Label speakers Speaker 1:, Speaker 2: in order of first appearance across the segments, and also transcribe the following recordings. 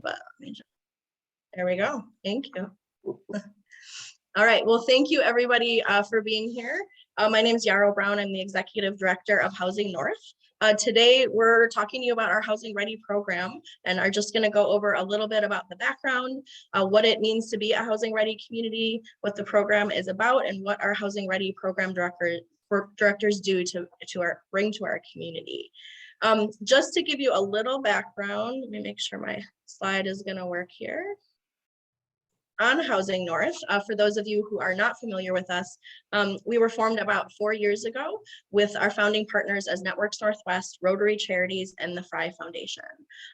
Speaker 1: But there we go. Thank you. All right. Well, thank you everybody for being here. My name is Yarrow Brown. I'm the Executive Director of Housing North. Today, we're talking to you about our Housing Ready program and are just going to go over a little bit about the background, what it means to be a Housing Ready community, what the program is about, and what our Housing Ready program directors do to bring to our community. Just to give you a little background, let me make sure my slide is going to work here. On Housing North, for those of you who are not familiar with us, we were formed about 4 years ago with our founding partners as Networks Northwest, Rotary Charities, and the Fry Foundation.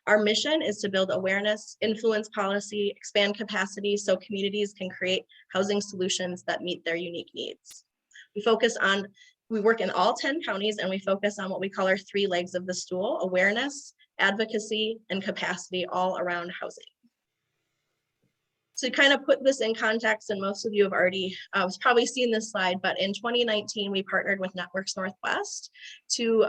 Speaker 1: Our mission is to build awareness, influence policy, expand capacity so communities can create housing solutions that meet their unique needs. We work in all 10 counties and we focus on what we call our 3 legs of the stool: awareness, advocacy, and capacity, all around housing. To kind of put this in context, and most of you have already probably seen this slide, but in 2019, we partnered with Networks Northwest to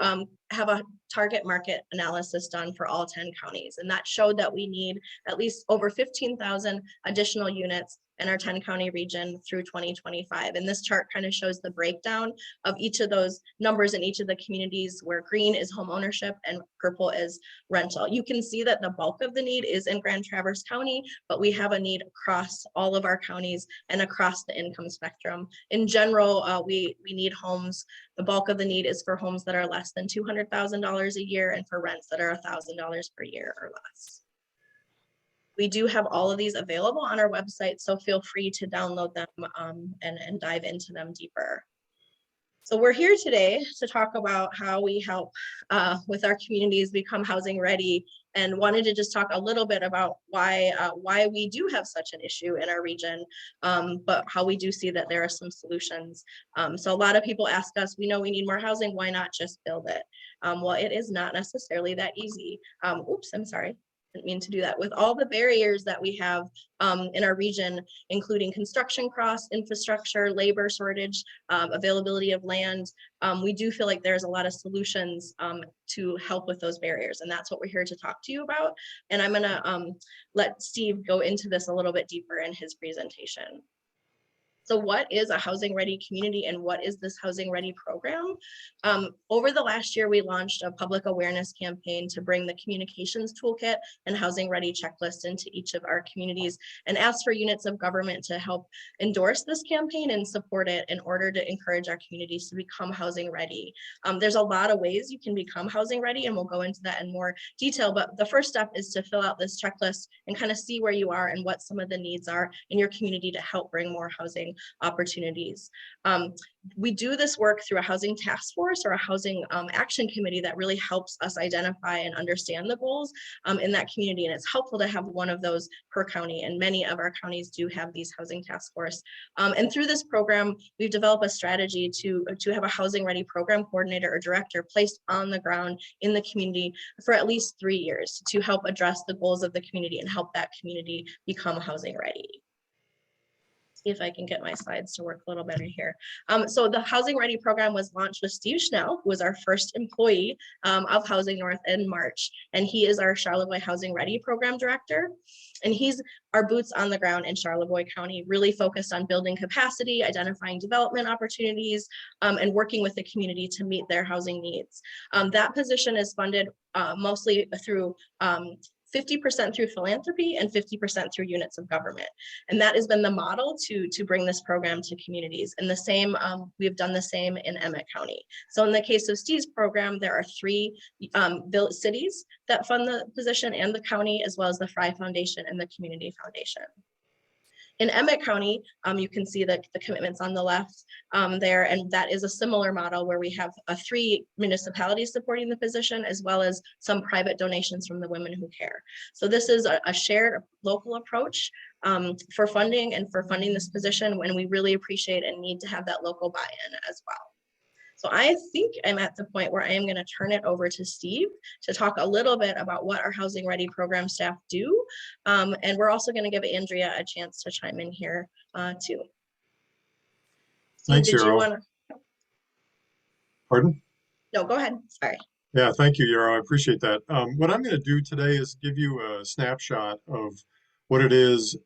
Speaker 1: have a target market analysis done for all 10 counties. And that showed that we need at least over 15,000 additional units in our 10 county region through 2025. And this chart kind of shows the breakdown of each of those numbers in each of the communities, where green is home ownership and purple is rental. You can see that the bulk of the need is in Grand Traverse County, but we have a need across all of our counties and across the income spectrum. In general, we need homes. The bulk of the need is for homes that are less than $200,000 a year and for rents that are $1,000 per year or less. We do have all of these available on our website, so feel free to download them and dive into them deeper. So we're here today to talk about how we help with our communities become housing ready, and wanted to just talk a little bit about why we do have such an issue in our region, but how we do see that there are some solutions. So a lot of people ask us, we know we need more housing, why not just build it? Well, it is not necessarily that easy. Oops, I'm sorry. Didn't mean to do that. With all the barriers that we have in our region, including construction costs, infrastructure, labor shortage, availability of land, we do feel like there's a lot of solutions to help with those barriers. And that's what we're here to talk to you about. And I'm gonna let Steve go into this a little bit deeper in his presentation. So what is a housing ready community and what is this housing ready program? Over the last year, we launched a public awareness campaign to bring the communications toolkit and housing ready checklist into each of our communities, and asked for units of government to help endorse this campaign and support it in order to encourage our communities to become housing ready. There's a lot of ways you can become housing ready, and we'll go into that in more detail, but the first step is to fill out this checklist and kind of see where you are and what some of the needs are in your community to help bring more housing opportunities. We do this work through a housing task force or a housing action committee that really helps us identify and understand the goals in that community. And it's helpful to have one of those per county, and many of our counties do have these housing task force. And through this program, we've developed a strategy to have a housing ready program coordinator or director placed on the ground in the community for at least 3 years to help address the goals of the community and help that community become housing ready. See if I can get my slides to work a little better here. So the Housing Ready program was launched with Steve Schnell, who was our first employee of Housing North in March. And he is our Charlevoix Housing Ready program director. And he's our boots on the ground in Charlevoix County, really focused on building capacity, identifying development opportunities, and working with the community to meet their housing needs. That position is funded mostly through 50% through philanthropy and 50% through units of government. And that has been the model to bring this program to communities. And the same, we've done the same in Emmett County. So in the case of Steve's program, there are 3 cities that fund the position and the county, as well as the Fry Foundation and the Community Foundation. In Emmett County, you can see the commitments on the left there, and that is a similar model where we have 3 municipalities supporting the position, as well as some private donations from the women who care. So this is a shared local approach for funding and for funding this position, when we really appreciate and need to have that local buy-in as well. So I think I'm at the point where I am going to turn it over to Steve to talk a little bit about what our Housing Ready program staff do. And we're also going to give Andrea a chance to chime in here too. Steve,
Speaker 2: thanks, Yarrow. Pardon?
Speaker 1: No, go ahead. Sorry.
Speaker 2: Yeah, thank you, Yaro. I appreciate that. What I'm going to do today is give you a snapshot of what it is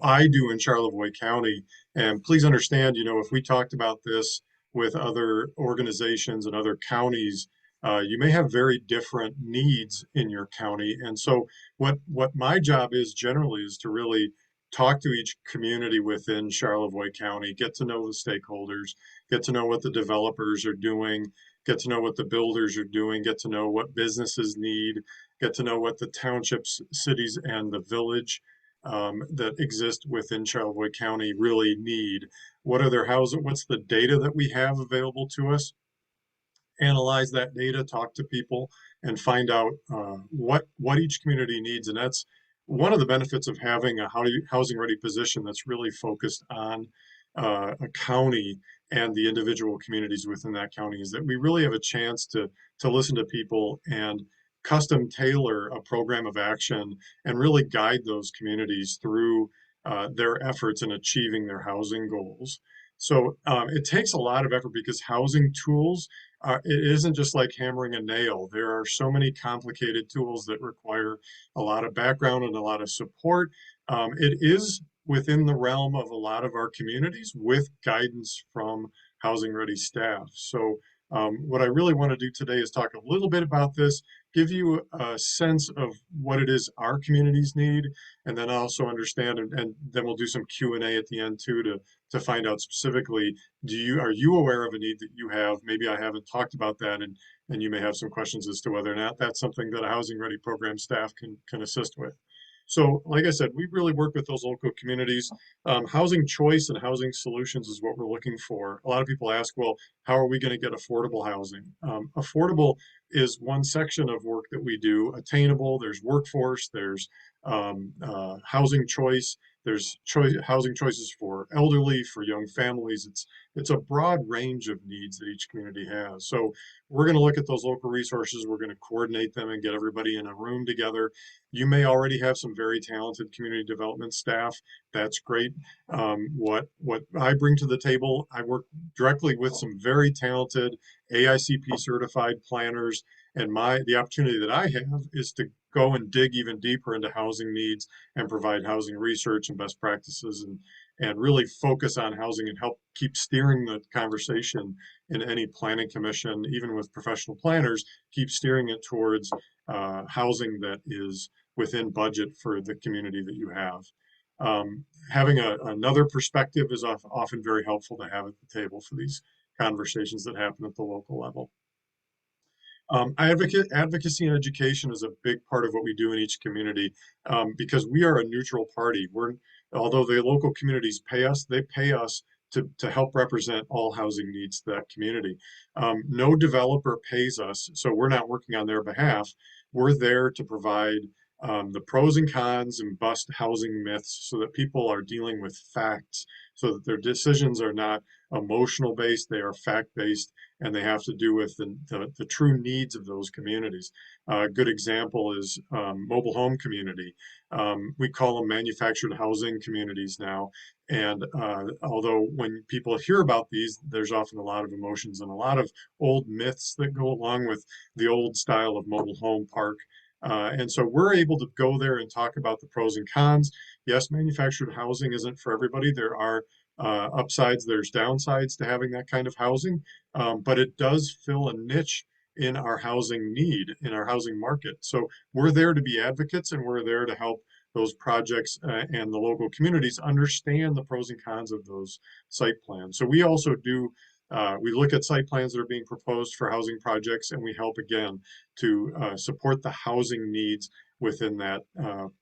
Speaker 2: I do in Charlevoix County. And please understand, if we talked about this with other organizations and other counties, you may have very different needs in your county. And so what my job is generally is to really talk to each community within Charlevoix County, get to know the stakeholders, get to know what the developers are doing, get to know what the builders are doing, get to know what businesses need, get to know what the townships, cities, and the village that exist within Charlevoix County really need. What are their housing? What's the data that we have available to us? Analyze that data, talk to people, and find out what each community needs. And that's one of the benefits of having a housing ready position that's really focused on a county and the individual communities within that county is that we really have a chance to listen to people and custom tailor a program of action and really guide those communities through their efforts in achieving their housing goals. So it takes a lot of effort because housing tools it isn't just like hammering a nail. There are so many complicated tools that require a lot of background and a lot of support. It is within the realm of a lot of our communities with guidance from housing ready staff. So what I really want to do today is talk a little bit about this, give you a sense of what it is our communities need, and then also understand, and then we'll do some Q&A at the end too to find out specifically are you aware of a need that you have? Maybe I haven't talked about that, and you may have some questions as to whether or not that's something that a housing ready program staff can assist with. So, like I said, we really work with those local communities. Housing choice and housing solutions is what we're looking for. A lot of people ask, well, how are we going to get affordable housing? Affordable is one section of work that we do. Attainable, there's workforce, there's housing choice, there's housing choices for elderly, for young families. It's a broad range of needs that each community has. So we're going to look at those local resources. We're going to coordinate them and get everybody in a room together. You may already have some very talented community development staff. That's great. What I bring to the table, I work directly with some very talented AICP certified planners, and the opportunity that I have is to go and dig even deeper into housing needs and provide housing research and best practices and really focus on housing and help keep steering the conversation in any planning commission, even with professional planners, keep steering it towards housing that is within budget for the community that you have. Having another perspective is often very helpful to have at the table for these conversations that happen at the local level. Advocacy and education is a big part of what we do in each community because we are a neutral party. Although the local communities pay us, they pay us to help represent all housing needs to that community. No developer pays us, so we're not working on their behalf. We're there to provide the pros and cons and bust housing myths so that people are dealing with facts, so that their decisions are not emotional based, they are fact based, and they have to do with the true needs of those communities. A good example is mobile home community. We call them manufactured housing communities now. And although when people hear about these, there's often a lot of emotions and a lot of old myths that go along with the old style of mobile home park. And so we're able to go there and talk about the pros and cons. Yes, manufactured housing isn't for everybody. There are upsides, there's downsides to having that kind of housing, but it does fill a niche in our housing need, in our housing market. So we're there to be advocates and we're there to help those projects and the local communities understand the pros and cons of those site plans. So we also do, we look at site plans that are being proposed for housing projects and we help again to support the housing needs within that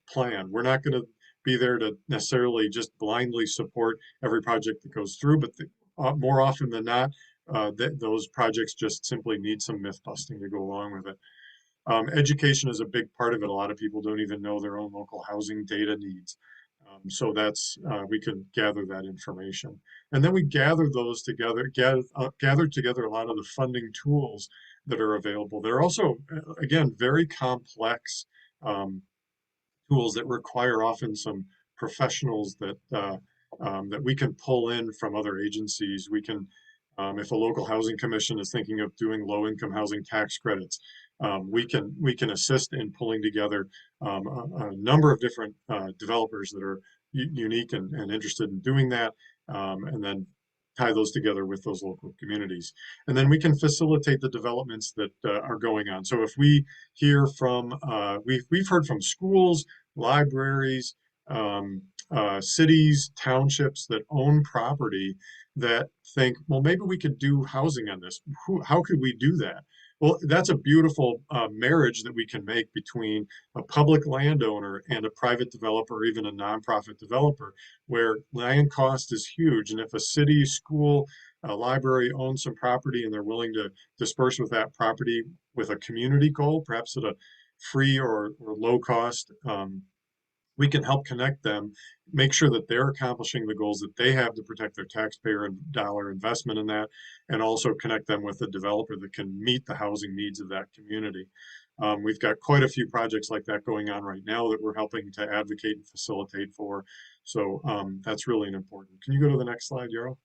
Speaker 2: plan. We're not going to be there to necessarily just blindly support every project that goes through, but more often than not, those projects just simply need some myth busting to go along with it. Education is a big part of it. A lot of people don't even know their own local housing data needs. So that's we can gather that information, and then we gather those together, gather together a lot of the funding tools that are available. They're also, again, very complex tools that require often some professionals that we can pull in from other agencies. We can, if a local housing commission is thinking of doing low income housing tax credits, we can assist in pulling together a number of different developers that are unique and interested in doing that, and then tie those together with those local communities. And then we can facilitate the developments that are going on. So if we hear from, we've heard from schools, libraries, cities, townships that own property that think, well, maybe we could do housing on this. How could we do that? Well, that's a beautiful marriage that we can make between a public landowner and a private developer, or even a nonprofit developer, where land cost is huge. And if a city, school, a library owns some property and they're willing to disperse with that property with a community goal, perhaps at a free or low cost, we can help connect them, make sure that they're accomplishing the goals that they have to protect their taxpayer and dollar investment in that, and also connect them with a developer that can meet the housing needs of that community. We've got quite a few projects like that going on right now that we're helping to advocate and facilitate for. So that's really important. Can you go to the next slide, Yarrow?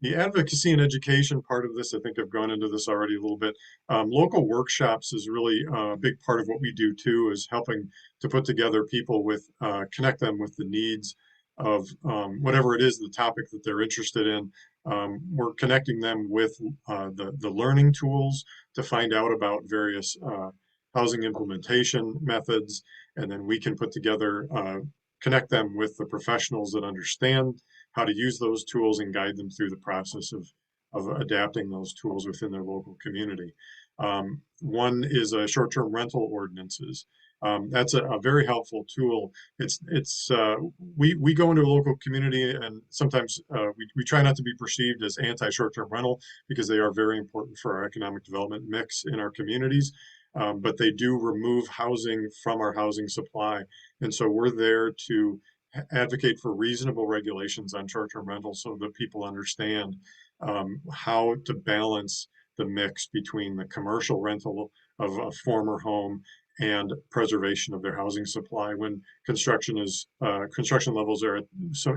Speaker 2: The advocacy and education part of this, I think I've gone into this already a little bit. Local workshops is really a big part of what we do too, is helping to put together people with, connect them with the needs of whatever it is, the topic that they're interested in. We're connecting them with the learning tools to find out about various housing implementation methods, and then we can put together, connect them with the professionals that understand how to use those tools and guide them through the process of adapting those tools within their local community. One is short-term rental ordinances. That's a very helpful tool. We go into a local community, and sometimes we try not to be perceived as anti-short-term rental, because they are very important for our economic development mix in our communities. But they do remove housing from our housing supply. And so we're there to advocate for reasonable regulations on short-term rentals so that people understand how to balance the mix between the commercial rental of a former home and preservation of their housing supply. When construction levels are at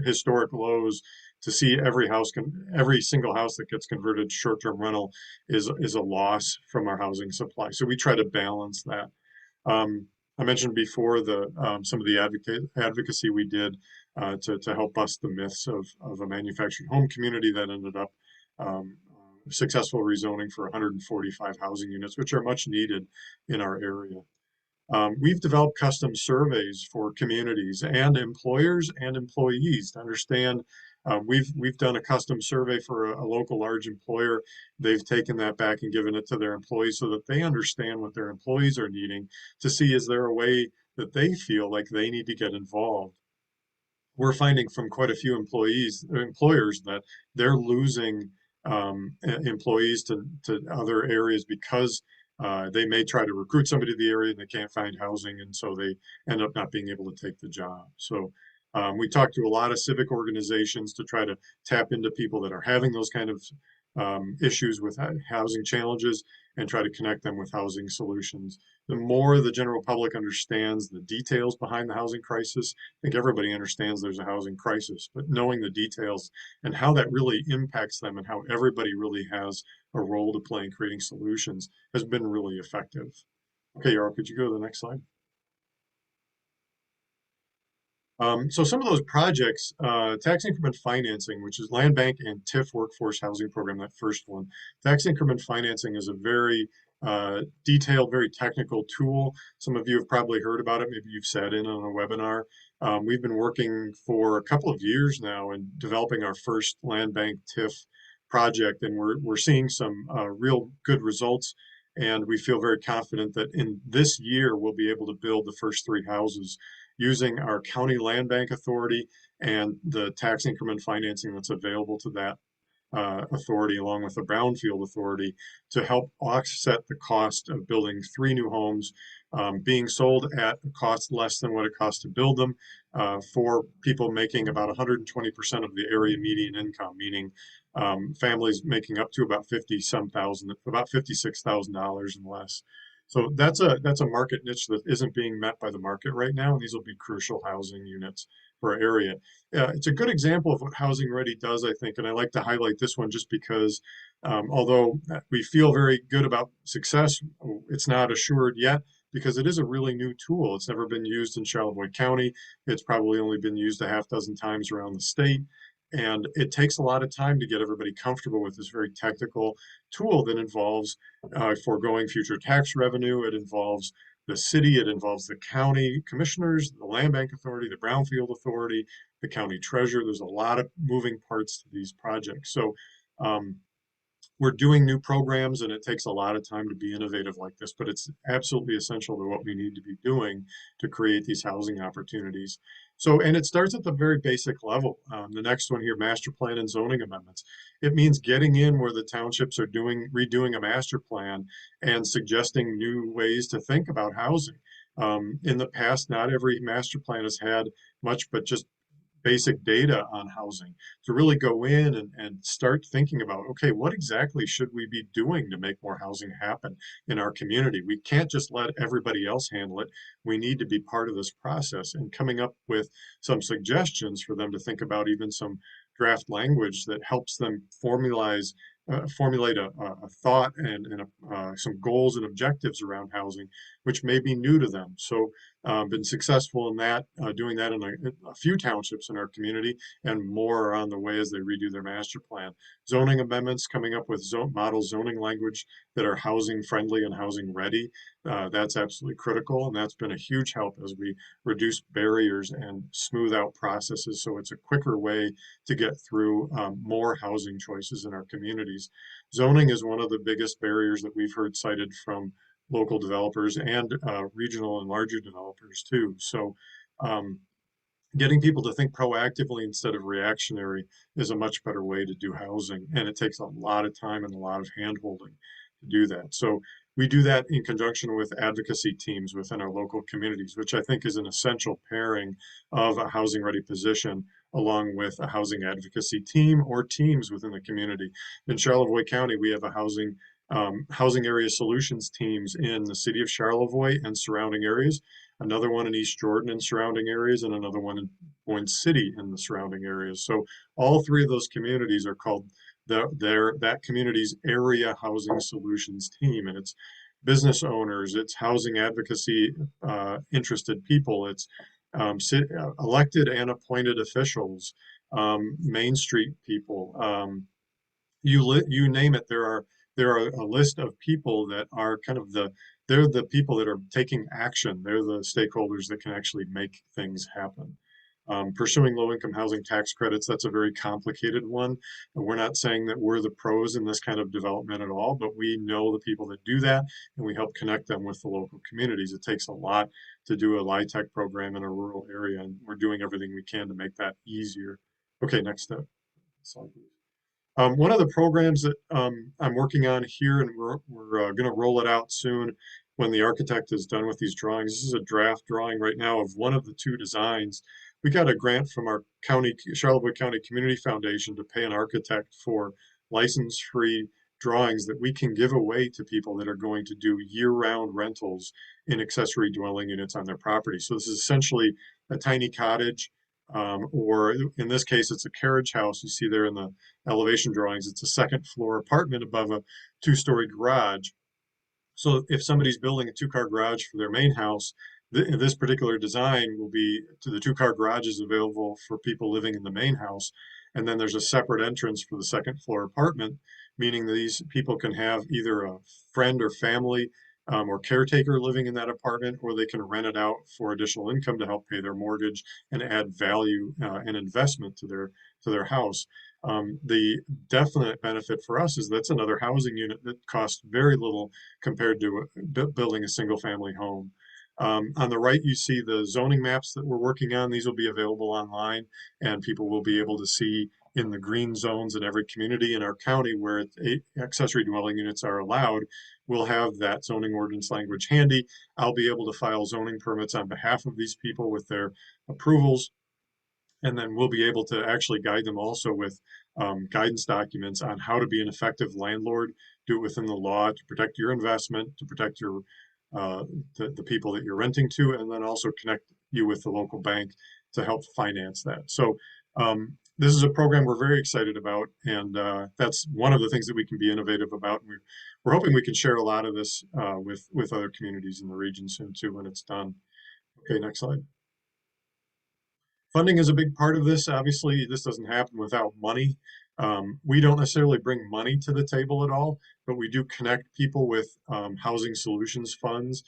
Speaker 2: historic lows, to see every single house that gets converted to short-term rental is a loss from our housing supply. So we try to balance that. I mentioned before some of the advocacy we did to help bust the myths of a manufactured home community that ended up successful rezoning for 145 housing units, which are much needed in our area. We've developed custom surveys for communities and employers and employees to understand. We've done a custom survey for a local large employer. They've taken that back and given it to their employees so that they understand what their employees are needing, to see, is there a way that they feel like they need to get involved. We're finding from quite a few employers that they're losing employees to other areas because they may try to recruit somebody to the area and they can't find housing, and so they end up not being able to take the job. So we talk to a lot of civic organizations to try to tap into people that are having those kind of issues with housing challenges and try to connect them with housing solutions. The more the general public understands the details behind the housing crisis, I think everybody understands there's a housing crisis, but knowing the details and how that really impacts them and how everybody really has a role to play in creating solutions has been really effective. Okay, Yarl, could you go to the next slide? So some of those projects, tax increment financing, which is land bank and TIF workforce housing program, that first one. Tax increment financing is a very detailed, very technical tool. Some of you have probably heard about it. Maybe you've sat in on a webinar. We've been working for a couple of years now and developing our first land bank TIF project, and we're seeing some real good results. And we feel very confident that in this year, we'll be able to build the first 3 houses using our county land bank authority and the tax increment financing that's available to that authority, along with the brownfield authority, to help offset the cost of building 3 new homes, being sold at a cost less than what it costs to build them, for people making about 120% of the area median income, meaning families making up to about 50 some thousand, about $56,000 and less. So that's a market niche that isn't being met by the market right now, and these will be crucial housing units for our area. It's a good example of what Housing Ready does, I think, and I like to highlight this one just because although we feel very good about success, it's not assured yet because it is a really new tool. It's never been used in Charlevoix County. It's probably only been used a half dozen times around the state. And it takes a lot of time to get everybody comfortable with this very technical tool that involves foregoing future tax revenue. It involves the city, it involves the county commissioners, the land bank authority, the brownfield authority, the county treasurer. There's a lot of moving parts to these projects. So um, we're doing new programs and it takes a lot of time to be innovative like this, but it's absolutely essential to what we need to be doing to create these housing opportunities. So, and it starts at the very basic level. The next one here, master plan and zoning amendments. It means getting in where the townships are redoing a master plan and suggesting new ways to think about housing. In the past, not every master plan has had much, but just basic data on housing to really go in and start thinking about, okay, what exactly should we be doing to make more housing happen in our community? We can't just let everybody else handle it. We need to be part of this process and coming up with some suggestions for them to think about, even some draft language that helps them formulate a thought and some goals and objectives around housing, which may be new to them. So been successful in that, doing that in a few townships in our community, and more are on the way as they redo their master plan. Zoning amendments, coming up with model zoning language that are housing friendly and housing ready. That's absolutely critical, and that's been a huge help as we reduce barriers and smooth out processes. So it's a quicker way to get through more housing choices in our communities. Zoning is one of the biggest barriers that we've heard cited from local developers and regional and larger developers too. So um, getting people to think proactively instead of reactionary is a much better way to do housing. And it takes a lot of time and a lot of hand-holding to do that. So we do that in conjunction with advocacy teams within our local communities, which I think is an essential pairing of a housing ready position along with a housing advocacy team or teams within the community. In Charlevoix County, we have a housing area solutions teams in the city of Charlevoix and surrounding areas, another one in East Jordan and surrounding areas, and another one in Boyne City and the surrounding areas. So all three of those communities are called that community's area housing solutions team, and it's business owners, it's housing advocacy interested people, it's elected and appointed officials, Main Street people, you name it. There are a list of people that are kind of they're the people that are taking action. They're the stakeholders that can actually make things happen. Pursuing low-income housing tax credits, that's a very complicated one. And we're not saying that we're the pros in this kind of development at all, but we know the people that do that, and we help connect them with the local communities. It takes a lot to do a LIHTC program in a rural area, and we're doing everything we can to make that easier. Okay, next step. Slide, please. One of the programs that I'm working on here, and we're going to roll it out soon when the architect is done with these drawings. This is a draft drawing right now of one of the two designs. We got a grant from our Charlevoix County Community Foundation to pay an architect for license-free drawings that we can give away to people that are going to do year-round rentals in accessory dwelling units on their property. So this is essentially a tiny cottage, or in this case, it's a carriage house. You see there in the elevation drawings, it's a second floor apartment above a two-story garage. So if somebody's building a two-car garage for their main house, this particular design will be to the two-car garages available for people living in the main house. And then there's a separate entrance for the second floor apartment, meaning these people can have either a friend or family or caretaker living in that apartment, or they can rent it out for additional income to help pay their mortgage and add value and investment to their house. The definite benefit for us is that's another housing unit that costs very little compared to building a single family home. On the right, you see the zoning maps that we're working on. These will be available online, and people will be able to see in the green zones in every community in our county where accessory dwelling units are allowed. We'll have that zoning ordinance language handy. I'll be able to file zoning permits on behalf of these people with their approvals. And then we'll be able to actually guide them also with guidance documents on how to be an effective landlord, do it within the law to protect your investment, to protect your the people that you're renting to, and then also connect you with the local bank to help finance that. So this is a program we're very excited about, and that's one of the things that we can be innovative about. We're hoping we can share a lot of this with other communities in the region soon too when it's done. Okay, next slide. Funding is a big part of this. Obviously, this doesn't happen without money. We don't necessarily bring money to the table at all, but we do connect people with housing solutions funds.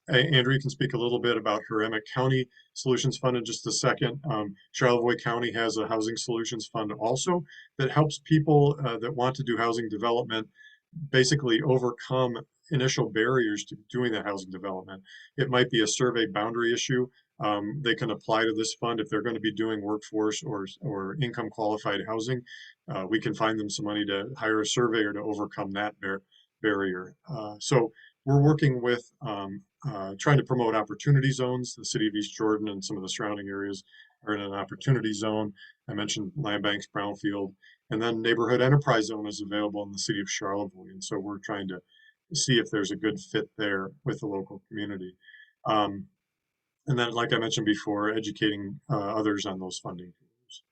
Speaker 2: Andrea can speak a little bit about her Emmett County Solutions Fund in just a second. Charlevoix County has a housing solutions fund also that helps people that want to do housing development basically overcome initial barriers to doing that housing development. It might be a survey boundary issue. They can apply to this fund if they're going to be doing workforce or income qualified housing. We can find them some money to hire a surveyor to overcome that barrier. So we're working with trying to promote opportunity zones. The city of East Jordan and some of the surrounding areas are in an opportunity zone. I mentioned Land Bank's Brownfield, and then neighborhood enterprise zone is available in the city of Charlevoix. And so we're trying to see if there's a good fit there with the local community. And then, like I mentioned before, educating others on those funding tools.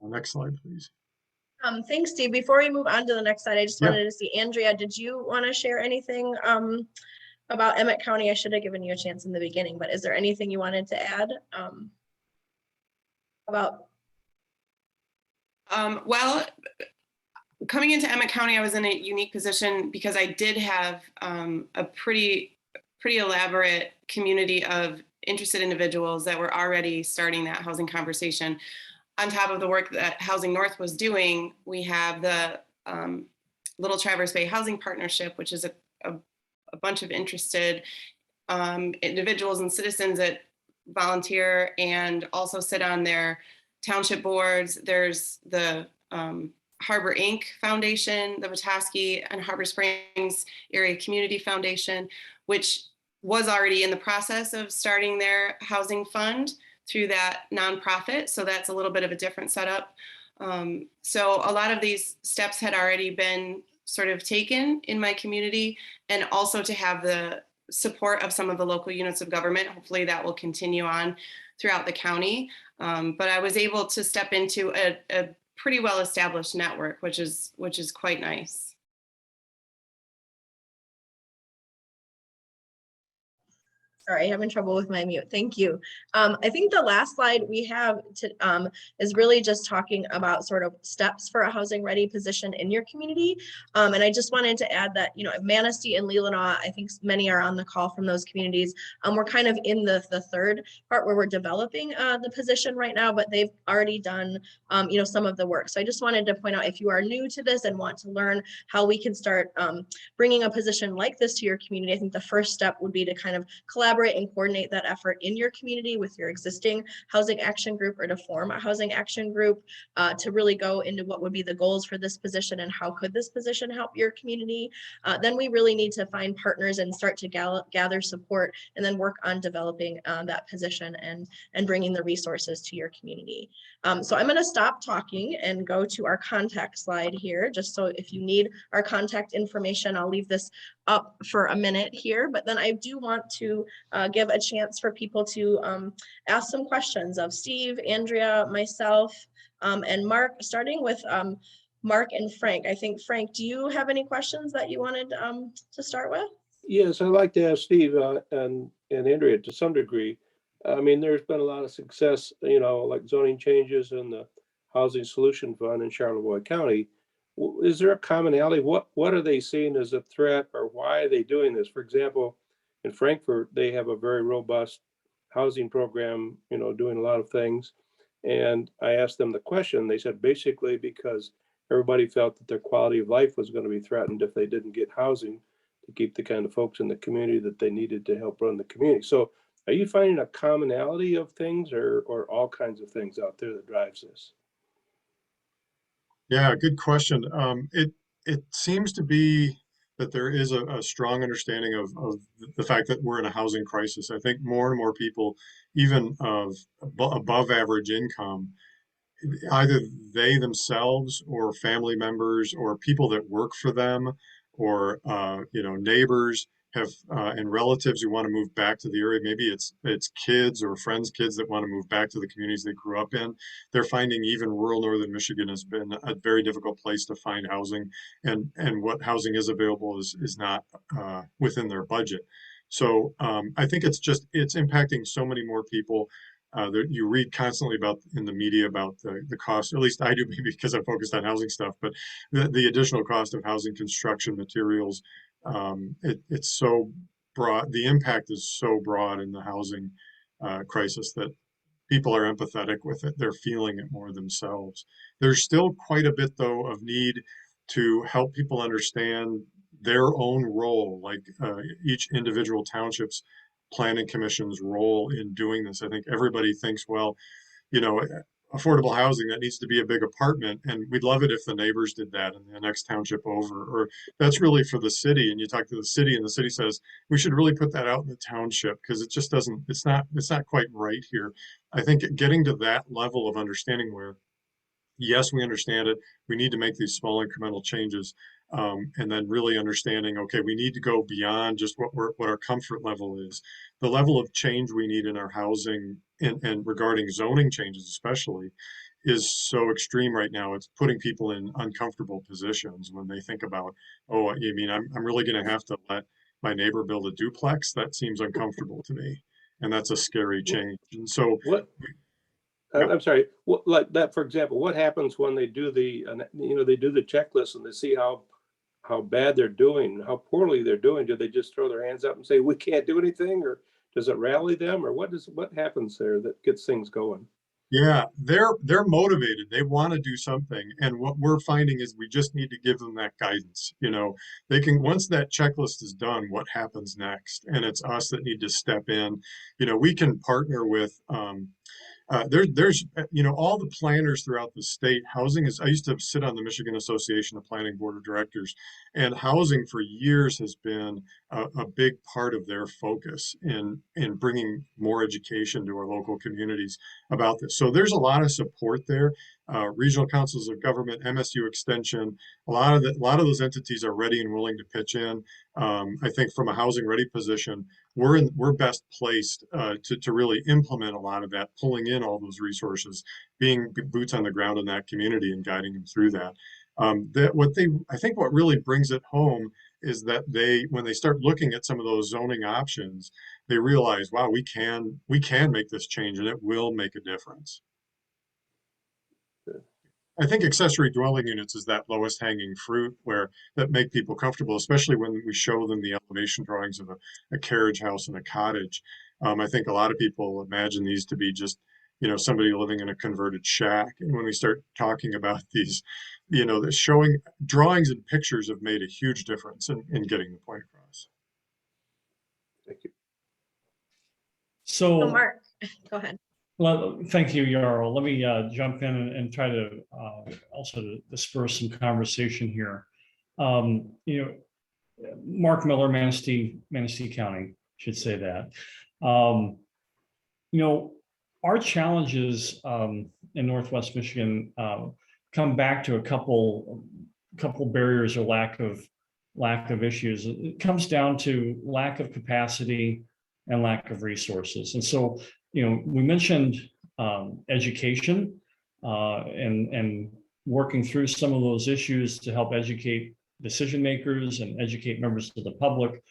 Speaker 2: Next slide, please.
Speaker 1: Thanks, Steve. Before we move on to the next slide, I just
Speaker 2: Yeah.
Speaker 1: wanted to see, Andrea, did you want to share anything about Emmett County? I should have given you a chance in the beginning, but is there anything you wanted to add about?
Speaker 3: Well, coming into Emmett County, I was in a unique position because I did have a pretty elaborate community of interested individuals that were already starting that housing conversation. On top of the work that Housing North was doing, we have the Little Traverse Bay Housing Partnership, which is a bunch of interested individuals and citizens that volunteer and also sit on their township boards. There's the Harbor Inc. Foundation, the Petoskey and Harbor Springs Area Community Foundation, which was already in the process of starting their housing fund through that nonprofit. So that's a little bit of a different setup. So a lot of these steps had already been sort of taken in my community, and also to have the support of some of the local units of government. Hopefully that will continue on throughout the county. But I was able to step into a pretty well-established network, which is quite nice.
Speaker 1: Sorry, having trouble with my mute. Thank you. I think the last slide we have to, is really just talking about sort of steps for a housing ready position in your community. And I just wanted to add that, Manistee and Leelanau, I think many are on the call from those communities. We're kind of in the third part where we're developing the position right now, but they've already done, some of the work. So I just wanted to point out, if you are new to this and want to learn how we can start bringing a position like this to your community, I think the first step would be to kind of collaborate and coordinate that effort in your community with your existing housing action group, or to form a housing action group to really go into what would be the goals for this position and how could this position help your community. Then we really need to find partners and start to gather support, and then work on developing that position and bringing the resources to your community. So I'm going to stop talking and go to our contact slide here, just so if you need our contact information, I'll leave this up for a minute here, but then I do want to give a chance for people to ask some questions of Steve, Andrea, myself, and Mark, starting with Mark and Frank. I think, Frank, do you have any questions that you wanted to start with?
Speaker 4: Yes, I'd like to ask Steve and Andrea to some degree. I mean, there's been a lot of success, like zoning changes and the Housing Solution Fund in Charlevoix County. Is there a commonality? What are they seeing as a threat, or why are they doing this? For example, in Frankfurt, they have a very robust housing program, doing a lot of things. And I asked them the question, they said basically because everybody felt that their quality of life was going to be threatened if they didn't get housing to keep the kind of folks in the community that they needed to help run the community. So are you finding a commonality of things, or all kinds of things out there that drives this?
Speaker 2: Yeah, good question. It seems to be that there is a strong understanding of the fact that we're in a housing crisis. I think more and more people, even of above average income, either they themselves or family members or people that work for them or neighbors, have and relatives who want to move back to the area. Maybe it's kids or friends' kids that want to move back to the communities they grew up in. They're finding even rural northern Michigan has been a very difficult place to find housing, and what housing is available is not within their budget. So I think it's impacting so many more people. You read constantly about in the media about the cost, at least I do, maybe because I'm focused on housing stuff, but the additional cost of housing construction materials. It's so broad. The impact is so broad in the housing crisis that people are empathetic with it. They're feeling it more themselves. There's still quite a bit, though, of need to help people understand their own role, like each individual township's planning commission's role in doing this. I think everybody thinks, well, you know, affordable housing, that needs to be a big apartment, and we'd love it if the neighbors did that in the next township over, or that's really for the city. And you talk to the city and the city says we should really put that out in the township because it just doesn't, it's not quite right here. I think getting to that level of understanding where, yes, we understand it, we need to make these small incremental changes, and then really understanding, okay, we need to go beyond just what our comfort level is. The level of change we need in our housing and regarding zoning changes especially is so extreme right now. It's putting people in uncomfortable positions when they think about, oh, I mean, I'm really going to have to let my neighbor build a duplex. That seems uncomfortable to me, and that's a scary change. And so
Speaker 4: What, I'm sorry, what, like that, for example, what happens when they do they do the checklist and they see how bad they're doing, how poorly they're doing? Do they just throw their hands up and say, we can't do anything? Or does it rally them? Or what happens there that gets things going?
Speaker 2: Yeah, they're motivated. They want to do something. And what we're finding is we just need to give them that guidance. You know, they can, once that checklist is done, what happens next? And it's us that need to step in. You know, we can partner with there's all the planners throughout the state. Housing is, I used to sit on the Michigan Association of Planning Board of Directors, and housing for years has been a big part of their focus in bringing more education to our local communities about this. So there's a lot of support there. Regional councils of government, MSU Extension, a lot of those entities are ready and willing to pitch in. I think from a housing ready position, we're best placed to really implement a lot of that, pulling in all those resources, being boots on the ground in that community and guiding them through that. I think what really brings it home is that when they start looking at some of those zoning options, they realize, wow, we can make this change and it will make a difference. I think accessory dwelling units is that lowest hanging fruit that make people comfortable, especially when we show them the elevation drawings of a carriage house and a cottage. I think a lot of people imagine these to be just, somebody living in a converted shack. And when we start talking about these, the showing drawings and pictures have made a huge difference in getting the point across.
Speaker 4: Thank you.
Speaker 1: So Mark, go ahead.
Speaker 5: Well, thank you, Yarl. Let me jump in and try to also disperse some conversation here. Mark Miller, Manistee County, should say that. Our challenges in Northwest Michigan come back to a couple barriers or lack of issues. It comes down to lack of capacity and lack of resources. And so, we mentioned education and working through some of those issues to help educate decision makers and educate members of the public.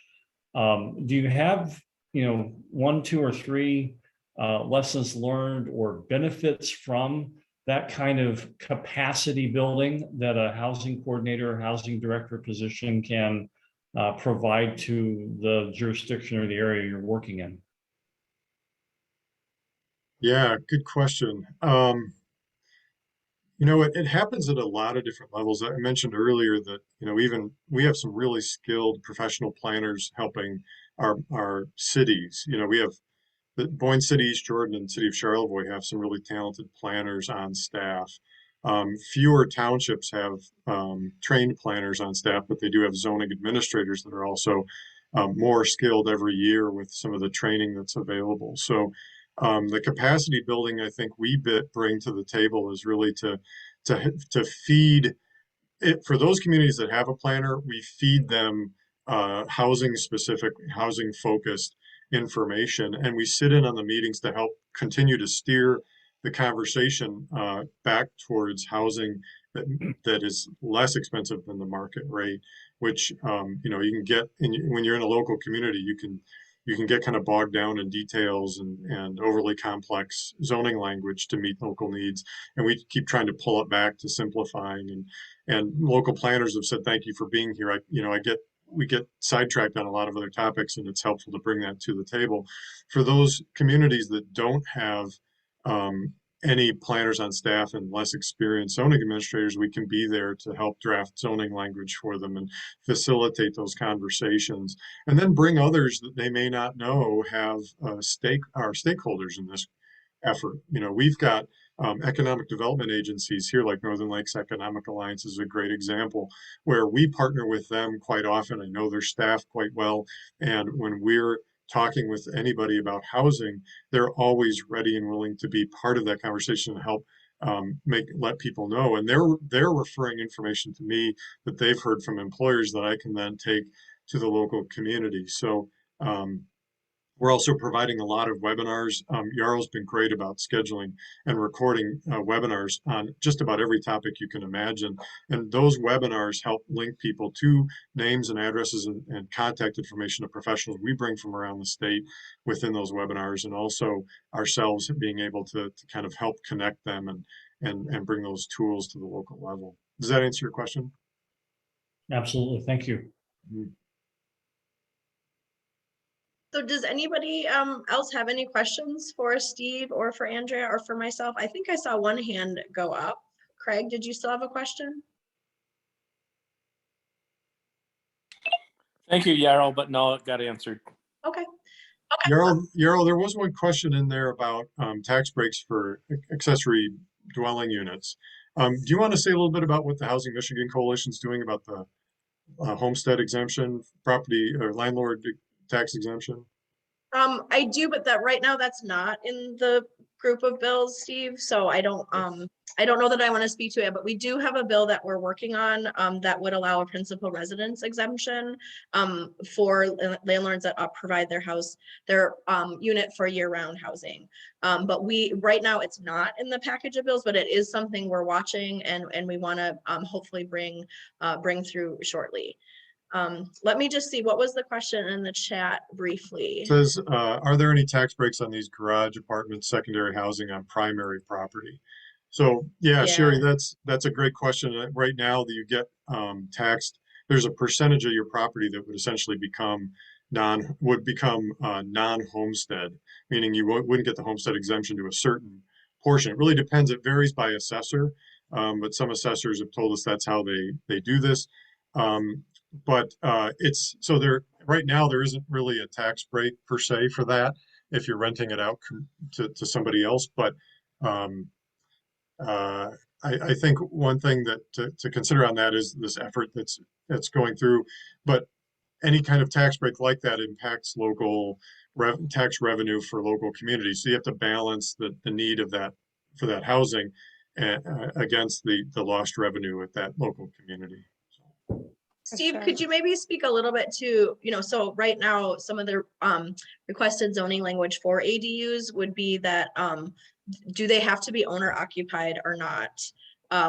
Speaker 5: Do you have, 1, 2, or 3 lessons learned or benefits from that kind of capacity building that a housing coordinator or housing director position can provide to the jurisdiction or the area you're working in?
Speaker 2: Yeah, good question. It happens at a lot of different levels. I mentioned earlier that, even we have some really skilled professional planners helping our cities. We have the Boyne City, East Jordan, and City of Charlevoix have some really talented planners on staff. Fewer townships have trained planners on staff, but they do have zoning administrators that are also more skilled every year with some of the training that's available. So the capacity building I think we bring to the table is really to feed it for those communities that have a planner. We feed them housing specific, housing focused information. And we sit in on the meetings to help continue to steer the conversation back towards housing that is less expensive than the market rate, which you know, you can get when you're in a local community, you can get kind of bogged down in details and overly complex zoning language to meet local needs. And we keep trying to pull it back to simplifying, and local planners have said, thank you for being here. We get sidetracked on a lot of other topics, and it's helpful to bring that to the table. For those communities that don't have any planners on staff and less experienced zoning administrators, we can be there to help draft zoning language for them and facilitate those conversations, and then bring others that they may not know have are stakeholders in this effort. You know, we've got economic development agencies here, like Northern Lakes Economic Alliance is a great example, where we partner with them quite often. I know their staff quite well, and when we're talking with anybody about housing, they're always ready and willing to be part of that conversation and help let people know. And they're referring information to me that they've heard from employers that I can then take to the local community. So we're also providing a lot of webinars. Yarl's been great about scheduling and recording webinars on just about every topic you can imagine. And those webinars help link people to names and addresses and contact information of professionals we bring from around the state within those webinars, and also ourselves being able to kind of help connect them and bring those tools to the local level. Does that answer your question?
Speaker 5: Absolutely. Thank you.
Speaker 2: Mm-hmm.
Speaker 1: So does anybody else have any questions for Steve or for Andrea or for myself? I think I saw one hand go up. Craig, did you still have a question?
Speaker 6: Thank you, Yarrow, but no, it got answered.
Speaker 1: Okay.
Speaker 2: Yarrow, there was one question in there about tax breaks for accessory dwelling units. Do you want to say a little bit about what the Housing Michigan Coalition is doing about the homestead exemption, property or landlord tax exemption?
Speaker 1: I do, but that right now that's not in the group of bills, Steve. So I don't know that I want to speak to it, but we do have a bill that we're working on that would allow a principal residence exemption for landlords that provide their unit for year-round housing. But right now it's not in the package of bills, but it is something we're watching and we want to hopefully bring through shortly. Let me just see, what was the question in the chat briefly?
Speaker 2: It says, are there any tax breaks on these garage apartments, secondary housing on primary property? So yeah, Sherry, that's a great question. Right now, you get taxed. There's a percentage of your property that would essentially become non-homestead, meaning you wouldn't get the homestead exemption to a certain portion. It really depends. It varies by assessor, but some assessors have told us that's how they do this. But it's so right now there isn't really a tax break per se for that if you're renting it out to somebody else. But I think one thing that to consider on that is this effort that's going through. But any kind of tax break like that impacts local tax revenue for local communities. So you have to balance the need of that for that housing against the lost revenue at that local community.
Speaker 1: Steve, could you maybe speak a little bit to, so right now, some of the requested zoning language for ADUs would be that, do they have to be owner occupied or not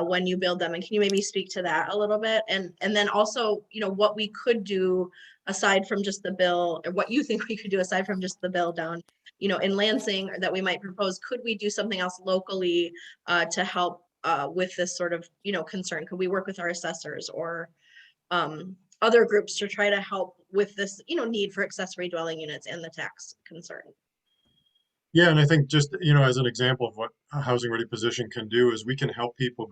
Speaker 1: when you build them? And can you maybe speak to that a little bit? And then also, what we could do aside from just the bill, or what you think we could do aside from just the bill down, in Lansing that we might propose, could we do something else locally to help with this sort of, concern? Could we work with our assessors or other groups to try to help with this, need for accessory dwelling units and the tax concern?
Speaker 2: Yeah, and I think just, as an example of what a housing ready position can do is we can help people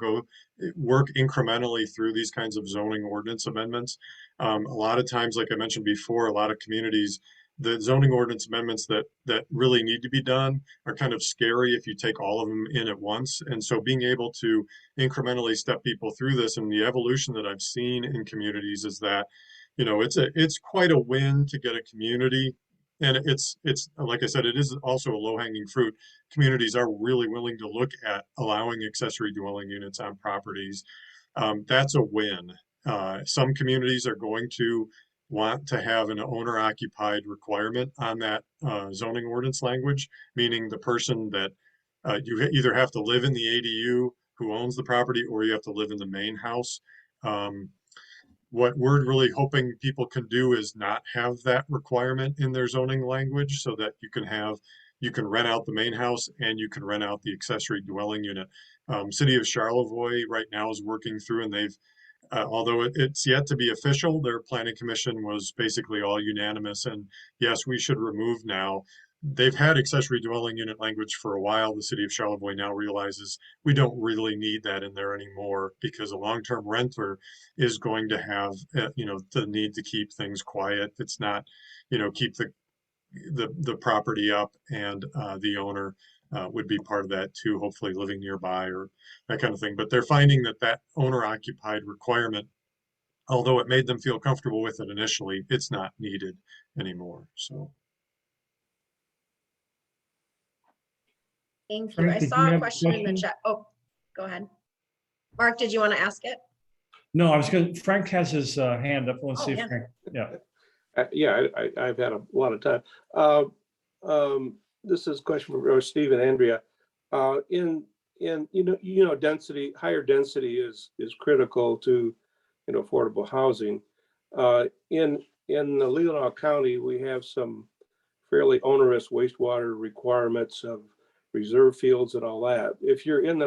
Speaker 2: work incrementally through these kinds of zoning ordinance amendments. A lot of times, like I mentioned before, a lot of communities, the zoning ordinance amendments that really need to be done are kind of scary if you take all of them in at once. And so being able to incrementally step people through this, and the evolution that I've seen in communities is that, it's quite a win to get a community. And it's like I said, it is also a low-hanging fruit. Communities are really willing to look at allowing accessory dwelling units on properties. That's a win. Some communities are going to want to have an owner occupied requirement on that zoning ordinance language, meaning the person that you either have to live in the ADU who owns the property, or you have to live in the main house. What we're really hoping people can do is not have that requirement in their zoning language, so that you can rent out the main house and you can rent out the accessory dwelling unit. City of Charlevoix right now is working through, and they've, although it's yet to be official, their planning commission was basically all unanimous. And yes, we should remove now. They've had accessory dwelling unit language for a while. The city of Charlevoix now realizes we don't really need that in there anymore, because a long-term renter is going to have, the need to keep things quiet. It's not, keep the property up, and the owner would be part of that too, hopefully living nearby or that kind of thing. But they're finding that owner occupied requirement, although it made them feel comfortable with it initially, it's not needed anymore. So.
Speaker 1: Thank you.
Speaker 5: Frank,
Speaker 1: I
Speaker 5: did
Speaker 1: saw
Speaker 5: you
Speaker 1: a
Speaker 5: have a
Speaker 1: question in the
Speaker 5: question?
Speaker 1: chat. Oh, go ahead. Mark, did you want to ask it?
Speaker 5: No, I was going to, Frank has his hand up. Let's
Speaker 1: Oh,
Speaker 5: see if
Speaker 1: yeah.
Speaker 5: Frank, yeah.
Speaker 4: Yeah, I've had a lot of time. This is a question for Steve and Andrea. In density, higher density is critical to affordable housing. In the Leelanau County, we have some fairly onerous wastewater requirements of reserve fields and all that. If you're in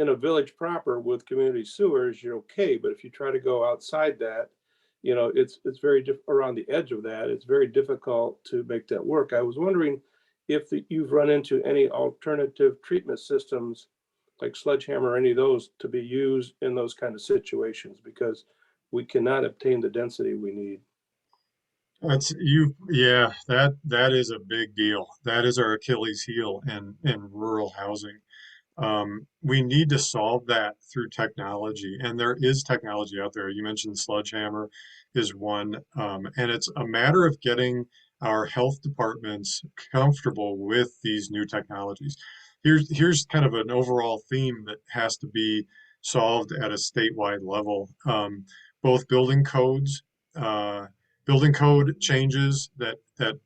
Speaker 4: a village proper with community sewers, you're okay. But if you try to go outside that, it's very around the edge of that. It's very difficult to make that work. I was wondering if you've run into any alternative treatment systems like sledgehammer or any of those to be used in those kind of situations, because we cannot obtain the density we need.
Speaker 2: Yeah, that is a big deal. That is our Achilles heel in rural housing. We need to solve that through technology, and there is technology out there. You mentioned sledgehammer is one, and it's a matter of getting our health departments comfortable with these new technologies. Here's kind of an overall theme that has to be solved at a statewide level. Both uh, building code changes that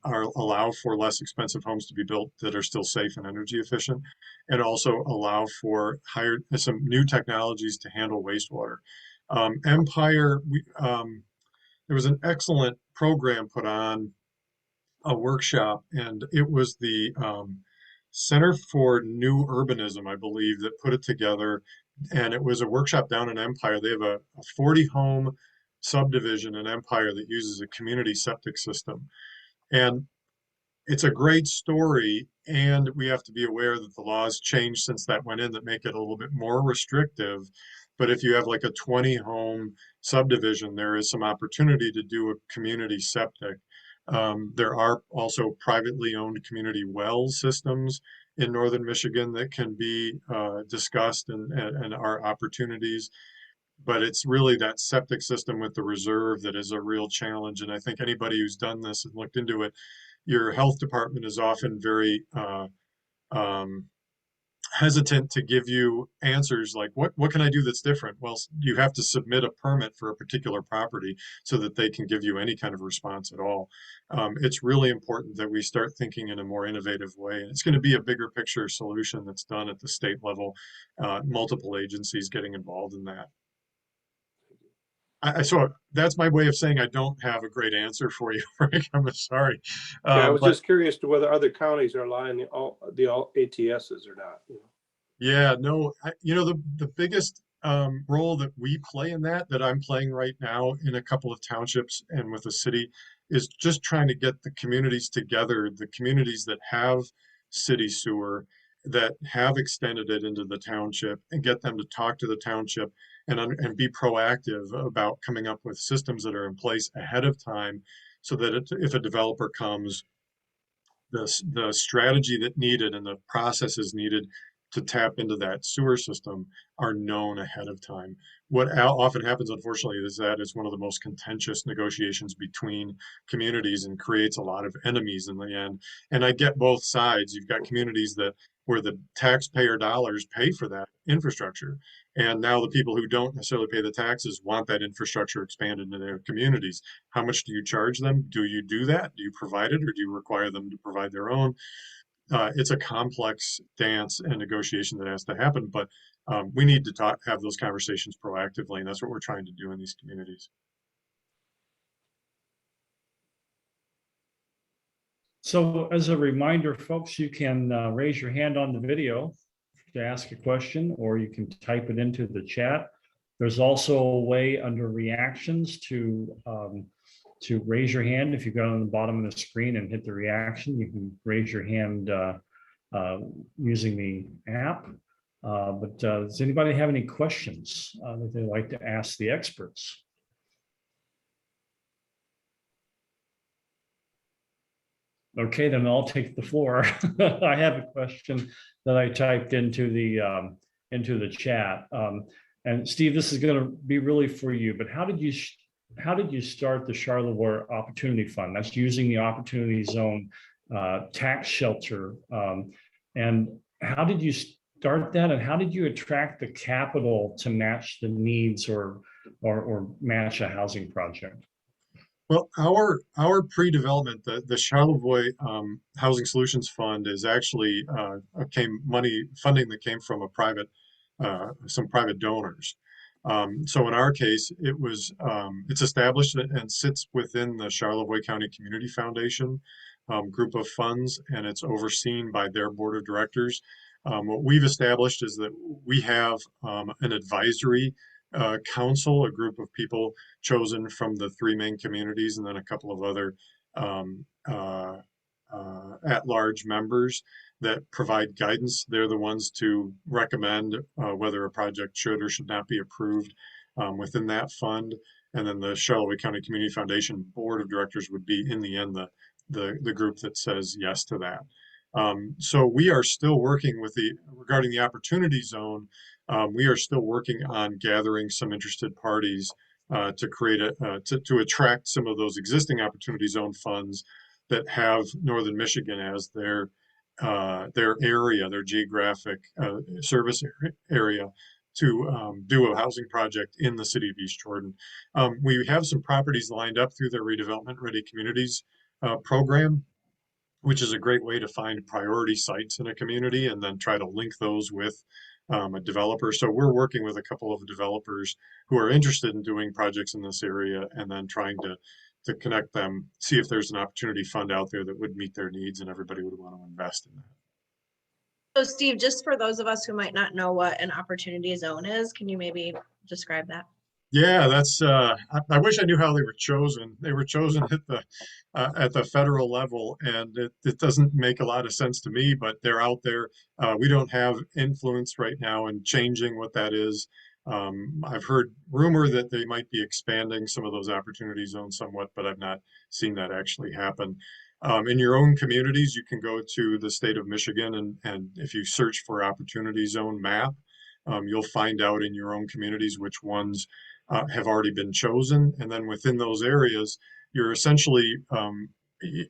Speaker 2: allow for less expensive homes to be built that are still safe and energy efficient, and also allow for some new technologies to handle wastewater. Empire, there was an excellent program put on, a workshop, and it was the Center for New Urbanism, I believe, that put it together. And it was a workshop down in Empire. They have a 40 home subdivision in Empire that uses a community septic system. And it's a great story, and we have to be aware that the laws changed since that went in that make it a little bit more restrictive. But if you have like a 20 home subdivision, there is some opportunity to do a community septic. There are also privately owned community well systems in northern Michigan that can be discussed and are opportunities. But it's really that septic system with the reserve that is a real challenge. And I think anybody who's done this and looked into it, your health department is often very um, hesitant to give you answers like, what can I do that's different? Well, you have to submit a permit for a particular property so that they can give you any kind of response at all. It's really important that we start thinking in a more innovative way. And it's going to be a bigger picture solution that's done at the state level, multiple agencies getting involved in that. So that's my way of saying I don't have a great answer for you, Frank. I'm sorry.
Speaker 4: Yeah, I was
Speaker 2: But
Speaker 4: just curious to whether other counties are allowing the all ATSs or not.
Speaker 2: yeah, no, the biggest role that we play in that I'm playing right now in a couple of townships and with the city, is just trying to get the communities together, the communities that have city sewer, that have extended it into the township, and get them to talk to the township and be proactive about coming up with systems that are in place ahead of time, so that if a developer comes, the strategy that needed and the processes needed to tap into that sewer system are known ahead of time. What often happens, unfortunately, is that it's one of the most contentious negotiations between communities and creates a lot of enemies in the end. And I get both sides. You've got communities where the taxpayer dollars pay for that infrastructure, And now the people who don't necessarily pay the taxes want that infrastructure expanded into their communities. How much do you charge them? Do you do that? Do you provide it, or do you require them to provide their own? It's a complex dance and negotiation that has to happen, but we need to have those conversations proactively, and that's what we're trying to do in these communities.
Speaker 5: So as a reminder, folks, you can raise your hand on the video to ask a question, or you can type it into the chat. There's also a way under reactions to raise your hand. If you go on the bottom of the screen and hit the reaction, you can raise your hand using the app. But does anybody have any questions that they'd like to ask the experts? Okay, then I'll take the floor. I have a question that I typed into the chat. And Steve, this is going to be really for you. But how did you start the Charlevoix Opportunity Fund? That's using the Opportunity Zone tax shelter. And how did you start that? And how did you attract the capital to match the needs or match a housing project?
Speaker 2: Well, our pre-development, the Charlevoix Housing Solutions Fund is actually funding that came from some private donors. So in our case, it's established and sits within the Charlevoix County Community Foundation group of funds, and it's overseen by their board of directors. What we've established is that we have an advisory council, a group of people chosen from the 3 main communities, and then a couple of other at-large members that provide guidance. They're the ones to recommend whether a project should or should not be approved within that fund. And then the Charlevoix County Community Foundation Board of Directors would be, in the end, the group that says yes to that. So we are still working regarding the Opportunity Zone. We are still working on gathering some interested parties to create to attract some of those existing Opportunity Zone funds that have Northern Michigan as their area, their geographic service area, to do a housing project in the city of East Jordan. We have some properties lined up through their Redevelopment Ready Communities program, which is a great way to find priority sites in a community and then try to link those with a developer. So we're working with a couple of developers who are interested in doing projects in this area, and then trying to connect them, see if there's an opportunity fund out there that would meet their needs and everybody would want to invest in that.
Speaker 1: So Steve, just for those of us who might not know what an opportunity zone is, can you maybe describe that?
Speaker 2: Yeah, that's. I wish I knew how they were chosen. They were chosen at the federal level, and it doesn't make a lot of sense to me. But they're out there. We don't have influence right now in changing what that is. I've heard rumor that they might be expanding some of those opportunity zones somewhat, but I've not seen that actually happen. In your own communities, you can go to the state of Michigan, and if you search for opportunity zone map, you'll find out in your own communities which ones have already been chosen. And then within those areas, you're essentially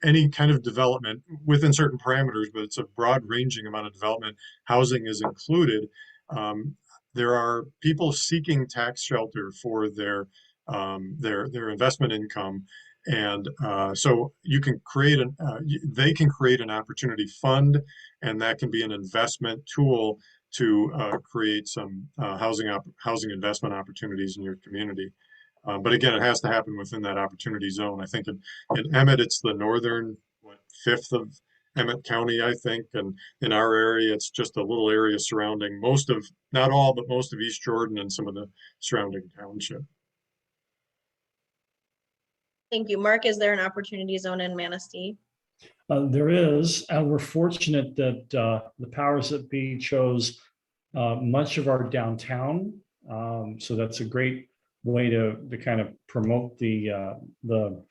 Speaker 2: any kind of development within certain parameters, but it's a broad ranging amount of development. Housing is included. There are people seeking tax shelter for their investment income. And so you can they can create an opportunity fund, and that can be an investment tool to create some housing investment opportunities in your community. But again, it has to happen within that opportunity zone. I think in Emmett, it's the northern 5th of Emmett County, I think. And in our area, it's just a little area surrounding not all, but most of East Jordan and some of the surrounding township.
Speaker 1: Thank you. Mark, is there an opportunity zone in Manistee?
Speaker 5: There is, and we're fortunate that the powers that be chose much of our downtown. So that's a great way to kind of promote the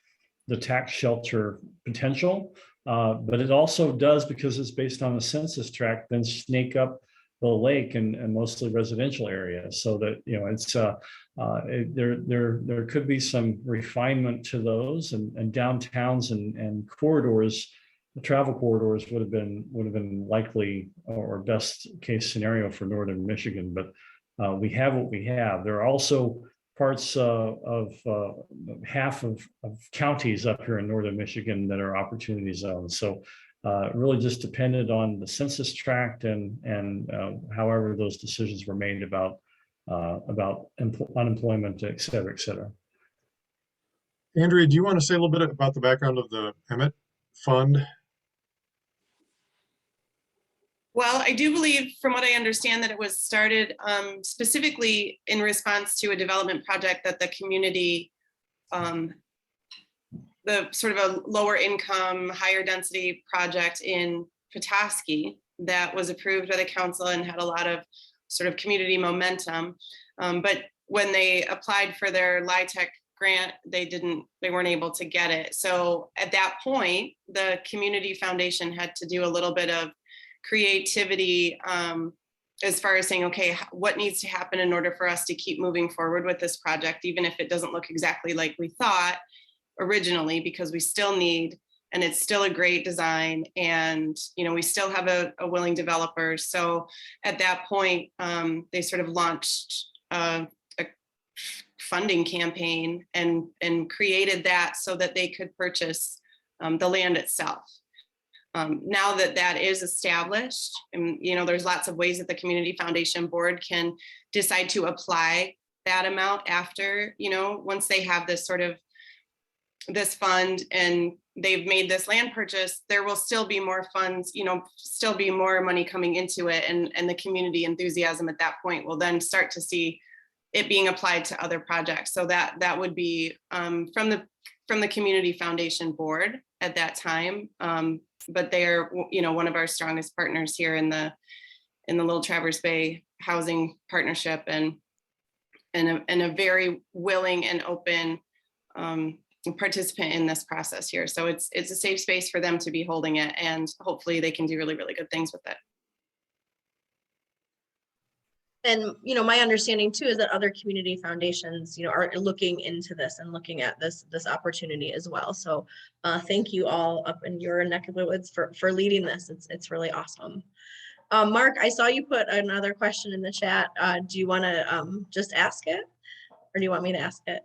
Speaker 5: tax shelter potential. But it also does, because it's based on the census tract, then snake up the lake and mostly residential areas. So that, it's there could be some refinement to those, and downtowns and corridors. The travel corridors would have been likely or best case scenario for Northern Michigan, but we have what we have. There are also parts of half of counties up here in northern Michigan that are opportunity zones. So really just depended on the census tract and however those decisions were made about unemployment, et cetera, et cetera.
Speaker 2: Andrea, do you want to say a little bit about the background of the Emmett Fund?
Speaker 3: Well, I do believe, from what I understand, that it was started specifically in response to a development project that the community, the sort of a lower income, higher density project in Petoskey that was approved by the council and had a lot of sort of community momentum. But when they applied for their LIHTC grant, they weren't able to get it. So at that point, the community foundation had to do a little bit of creativity as far as saying, okay, what needs to happen in order for us to keep moving forward with this project, even if it doesn't look exactly like we thought originally, because we still need, and it's still a great design, and we still have a willing developer. So at that point, they sort of launched a funding campaign and created that so that they could purchase the land itself. Now that that is established, and there's lots of ways that the Community Foundation Board can decide to apply that amount after, once they have this sort of this fund and they've made this land purchase, there will still be more funds, still be more money coming into it, and the community enthusiasm at that point will then start to see it being applied to other projects. So that would be from the Community Foundation Board at that time. But they're, one of our strongest partners here in the Little Traverse Bay Housing Partnership, and a very willing and open participant in this process here. So it's a safe space for them to be holding it, and hopefully they can do really, really good things with it.
Speaker 1: And, my understanding too is that other community foundations, are looking into this and looking at this opportunity as well. So thank you all up in your neck of the woods for leading this. It's really awesome. Mark, I saw you put another question in the chat. Do you want to just ask it, or do you want me to ask it?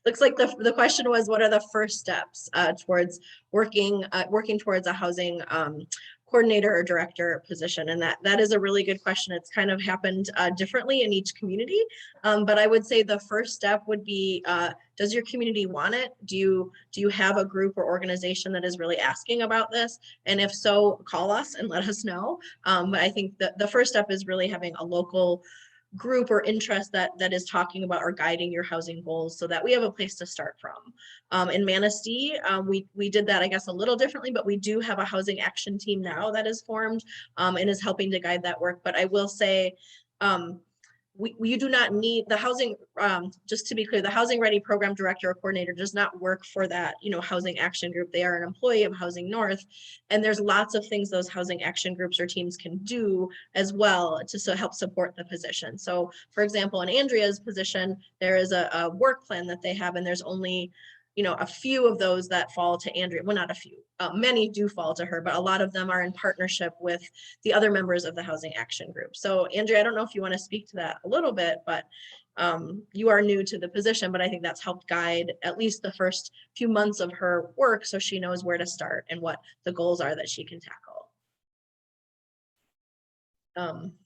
Speaker 1: Looks like the question was, what are the first steps towards working towards a housing coordinator or director position? And that is a really good question. It's kind of happened differently in each community. But I would say the first step would be, does your community want it? Do you have a group or organization that is really asking about this? And if so, call us and let us know. But I think the first step is really having a local group or interest that is talking about or guiding your housing goals, so that we have a place to start from. In Manistee, we did that, I guess, a little differently, but we do have a housing action team now that is formed and is helping to guide that work. But I will say, you do not need the housing, just to be clear, the Housing Ready Program Director or Coordinator does not work for that, housing action group. They are an employee of Housing North, and there's lots of things those housing action groups or teams can do as well to help support the position. So for example, in Andrea's position, there is a work plan that they have, and there's only a few of those that fall to Andrea. Well, not a few, many do fall to her, but a lot of them are in partnership with the other members of the Housing Action Group. So Andrea, I don't know if you want to speak to that a little bit, but you are new to the position, but I think that's helped guide at least the first few months of her work, so she knows where to start and what the goals are that she can tackle.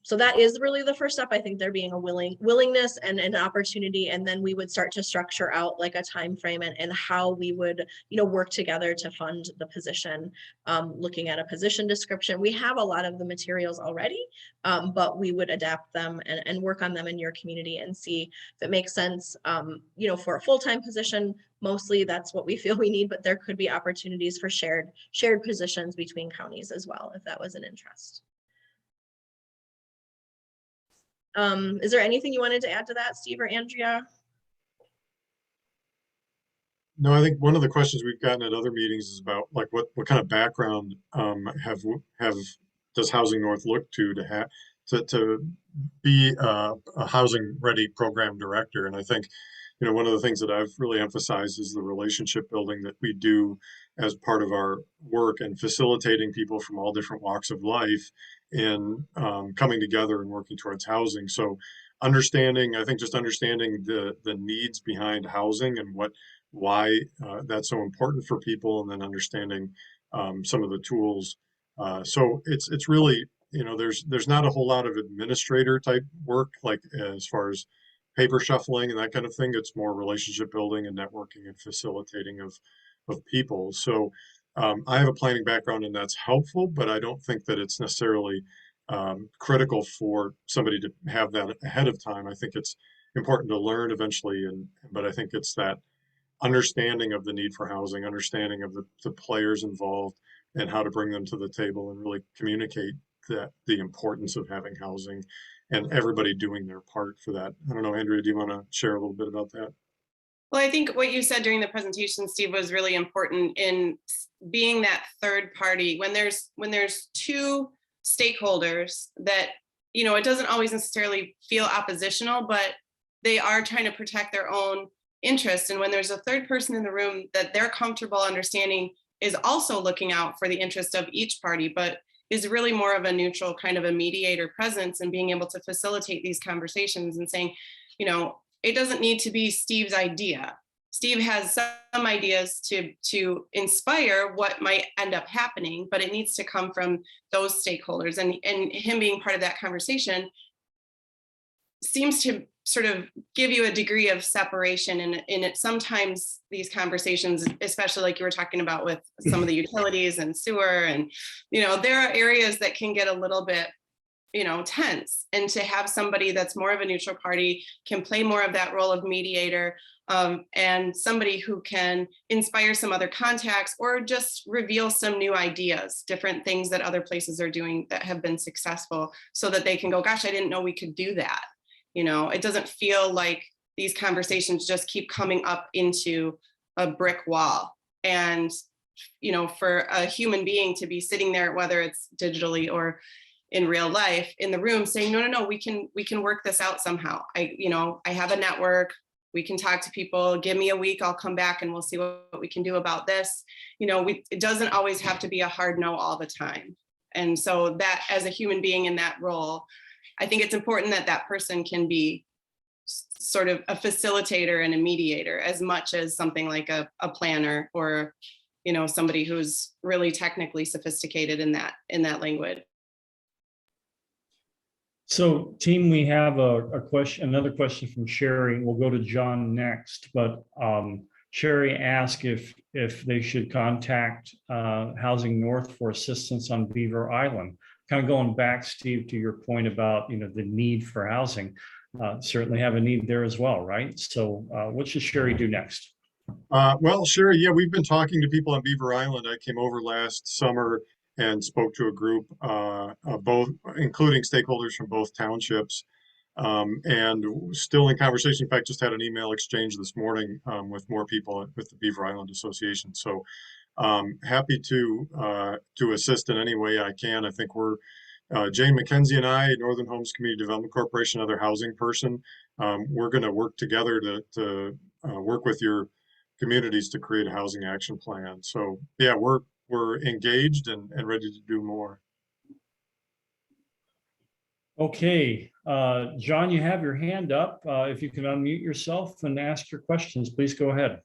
Speaker 1: So that is really the first step. I think there being a willingness and an opportunity, and then we would start to structure out like a time frame and how we would work together to fund the position. Looking at a position description, we have a lot of the materials already, but we would adapt them and work on them in your community and see if it makes sense. For a full-time position, mostly that's what we feel we need, but there could be opportunities for shared positions between counties as well, if that was an interest. Is there anything you wanted to add to that, Steve or Andrea?
Speaker 2: No, I think one of the questions we've gotten at other meetings is about like what kind of background does Housing North look to be a housing ready program director? And I think one of the things that I've really emphasized is the relationship building that we do as part of our work and facilitating people from all different walks of life in coming together and working towards housing. So I think just understanding the needs behind housing and why that's so important for people, and then understanding some of the tools. So it's really, there's not a whole lot of administrator type work, like as far as paper shuffling and that kind of thing. It's more relationship building and networking and facilitating of people. So I have a planning background and that's helpful, but I don't think that it's necessarily critical for somebody to have that ahead of time. I think it's important to learn eventually, but I think it's that understanding of the need for housing, understanding of the players involved and how to bring them to the table and really communicate the importance of having housing and everybody doing their part for that. I don't know, Andrea, do you want to share a little bit about that?
Speaker 3: Well, I think what you said during the presentation, Steve, was really important in being that third party. When there's two stakeholders that, it doesn't always necessarily feel oppositional, but they are trying to protect their own interest. And when there's a third person in the room that they're comfortable understanding is also looking out for the interest of each party, but is really more of a neutral kind of a mediator presence and being able to facilitate these conversations and saying, it doesn't need to be Steve's idea. Steve has some ideas to inspire what might end up happening, but it needs to come from those stakeholders, and him being part of that conversation seems to sort of give you a degree of separation. And it sometimes these conversations, especially like you were talking about with some of the utilities and sewer, and there are areas that can get a little bit tense, and to have somebody that's more of a neutral party can play more of that role of mediator, and somebody who can inspire some other contacts or just reveal some new ideas, different things that other places are doing that have been successful, so that they can go, gosh, I didn't know we could do that. It doesn't feel like these conversations just keep coming up into a brick wall. And, for a human being to be sitting there, whether it's digitally or in real life, in the room saying, no, we can work this out somehow. I have a network, we can talk to people, give me a week, I'll come back and we'll see what we can do about this. It doesn't always have to be a hard no all the time. And so that, as a human being in that role, I think it's important that that person can be sort of a facilitator and a mediator as much as something like a planner or, somebody who's really technically sophisticated in that language.
Speaker 5: So team, we have another question from Sherry. We'll go to John next, but Sherry asked if they should contact Housing North for assistance on Beaver Island. Kind of going back, Steve, to your point about the need for housing, certainly have a need there as well, right? So what should Sherry do next?
Speaker 2: Well, Sherry, yeah, we've been talking to people on Beaver Island. I came over last summer and spoke to a group, both including stakeholders from both townships, and still in conversation. In fact, just had an email exchange this morning with more people with the Beaver Island Association. So happy to assist in any way I can. I think we're Jane McKenzie and I, Northern Homes Community Development Corporation, another housing person. We're going to work together to work with your communities to create a housing action plan. So yeah, we're engaged and ready to do more.
Speaker 5: Okay, John, you have your hand up. If you can unmute yourself and ask your questions, please go ahead.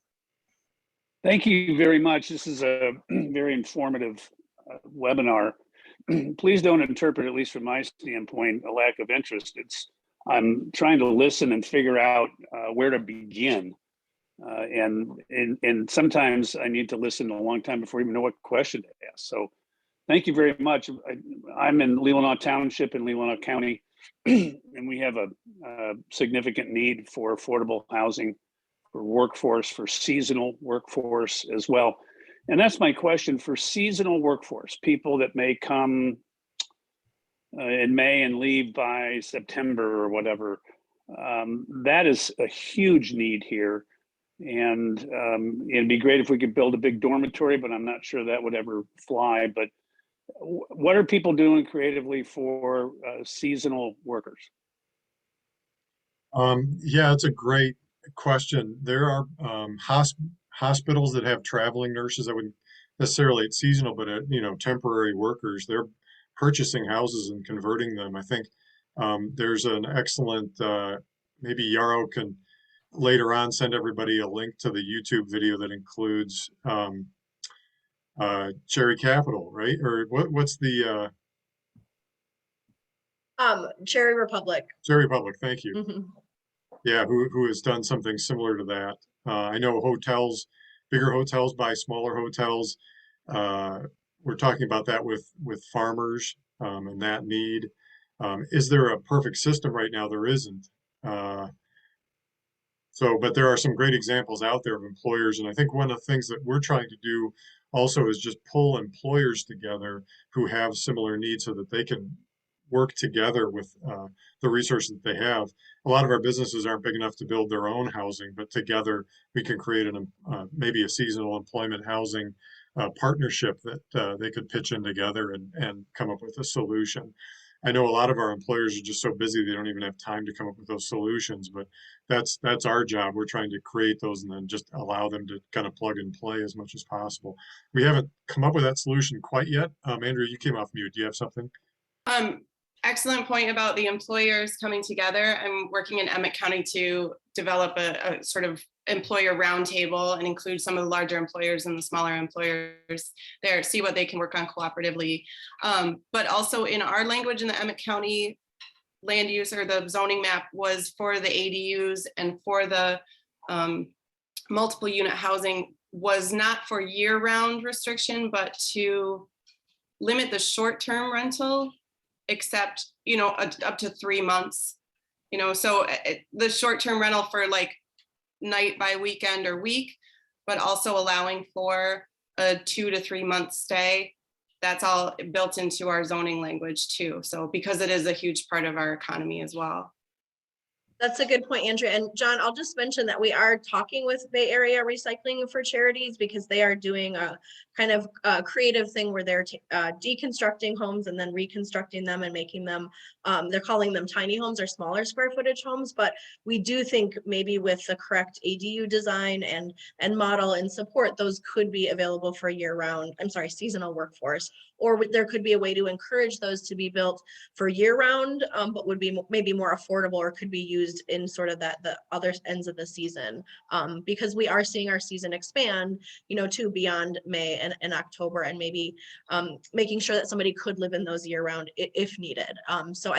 Speaker 7: Thank you very much. This is a very informative webinar. Please don't interpret, at least from my standpoint, a lack of interest. I'm trying to listen and figure out where to begin. And sometimes I need to listen a long time before I even know what question to ask. So thank you very much. I'm in Leelanau Township in Leelanau County, and we have a significant need for affordable housing for workforce, for seasonal workforce as well. And that's my question for seasonal workforce, people that may come in May and leave by September or whatever. That is a huge need here. And it'd be great if we could build a big dormitory, but I'm not sure that would ever fly. But what are people doing creatively for seasonal workers?
Speaker 2: Yeah, it's a great question. There are hospitals that have traveling nurses. I wouldn't necessarily, it's seasonal, but temporary workers. They're purchasing houses and converting them. I think there's an excellent, maybe Yarrow can later on send everybody a link to the YouTube video that includes Cherry Capital, right? Or what's the
Speaker 1: Cherry Republic.
Speaker 2: Cherry Republic? Thank you.
Speaker 1: Mhm.
Speaker 2: Yeah, who has done something similar to that. I know hotels, bigger hotels buy smaller hotels. We're talking about that with farmers and that need. Is there a perfect system right now? There isn't. But there are some great examples out there of employers, and I think one of the things that we're trying to do also is just pull employers together who have similar needs so that they can work together with the resources that they have. A lot of our businesses aren't big enough to build their own housing, but together we can create maybe a seasonal employment housing partnership that they could pitch in together and come up with a solution. I know a lot of our employers are just so busy they don't even have time to come up with those solutions, but that's our job. We're trying to create those and then just allow them to kind of plug and play as much as possible. We haven't come up with that solution quite yet. Andrew, you came off mute. Do you have something?
Speaker 3: Excellent point about the employers coming together. I'm working in Emmett County to develop a sort of employer roundtable and include some of the larger employers and the smaller employers there, see what they can work on cooperatively. But also in our language in the Emmett County land use or the zoning map was for the ADUs and for the multiple unit housing was not for year-round restriction, but to limit the short-term rental, except, up to 3 months, so the short-term rental for like night by weekend or week, but also allowing for a 2 to 3 month stay. That's all built into our zoning language too. So because it is a huge part of our economy as well.
Speaker 1: That's a good point, Andrea. And John, I'll just mention that we are talking with Bay Area Recycling for Charities because they are doing a kind of creative thing where they're deconstructing homes and then reconstructing them and making them, they're calling them tiny homes or smaller square footage homes. But we do think maybe with the correct ADU design and model and support, those could be available for seasonal workforce. Or there could be a way to encourage those to be built for year-round, but would be maybe more affordable or could be used in sort of the other ends of the season, because we are seeing our season expand, to beyond May and October, and maybe making sure that somebody could live in those year-round if needed. So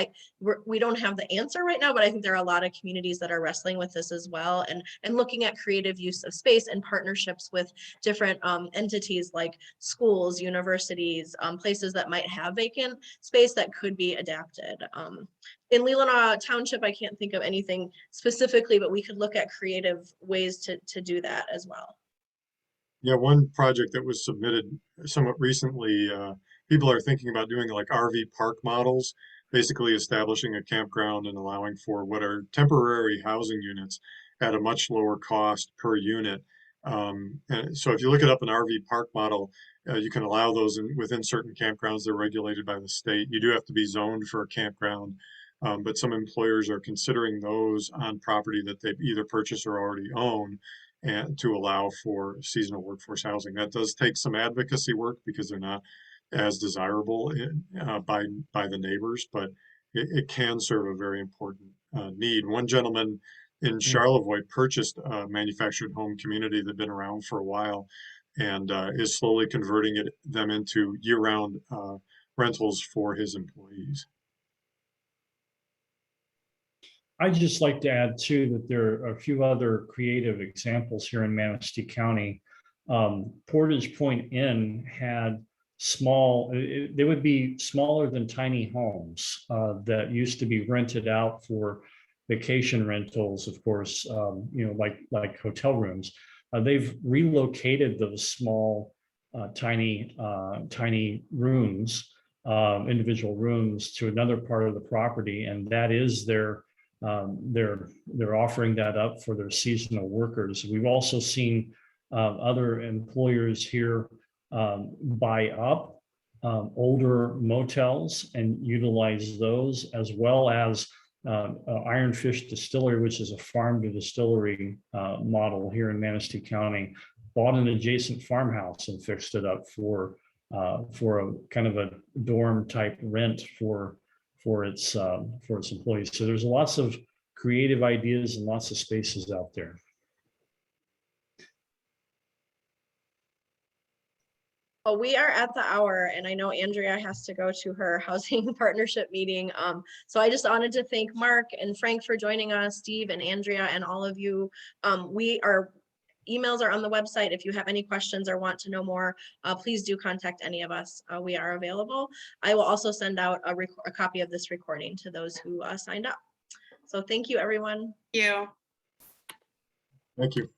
Speaker 1: we don't have the answer right now, but I think there are a lot of communities that are wrestling with this as well, and looking at creative use of space and partnerships with different entities like schools, universities, places that might have vacant space that could be adapted. In Leelanau Township, I can't think of anything specifically, but we could look at creative ways to do that as well.
Speaker 2: Yeah, one project that was submitted somewhat recently, people are thinking about doing like RV park models, basically establishing a campground and allowing for what are temporary housing units at a much lower cost per unit. And so if you look it up, an RV park model, you can allow those within certain campgrounds. They're regulated by the state. You do have to be zoned for a campground, but some employers are considering those on property that they've either purchased or already own, and to allow for seasonal workforce housing. That does take some advocacy work because they're not as desirable by the neighbors, but it can serve a very important need. One gentleman in Charlevoix purchased a manufactured home community that had been around for a while and is slowly converting them into year-round rentals for his employees.
Speaker 5: I'd just like to add too that there are a few other creative examples here in Manistee County. Portage Point Inn had they would be smaller than tiny homes that used to be rented out for vacation rentals, of course, like hotel rooms. They've relocated those small, tiny rooms, individual rooms, to another part of the property, and that is they're offering that up for their seasonal workers. We've also seen other employers here buy up older motels and utilize those, as well as Ironfish Distillery, which is a farm to distillery model here in Manistee County, bought an adjacent farmhouse and fixed it up for a kind of a dorm type rent for its employees. So there's lots of creative ideas and lots of spaces out there.
Speaker 1: Well, we are at the hour, and I know Andrea has to go to her housing partnership meeting. So I just wanted to thank Mark and Frank for joining us, Steve and Andrea and all of you. Emails are on the website. If you have any questions or want to know more, please do contact any of us. We are available. I will also send out a copy of this recording to those who signed up. So thank you, everyone.
Speaker 3: Thank you.
Speaker 2: Thank you.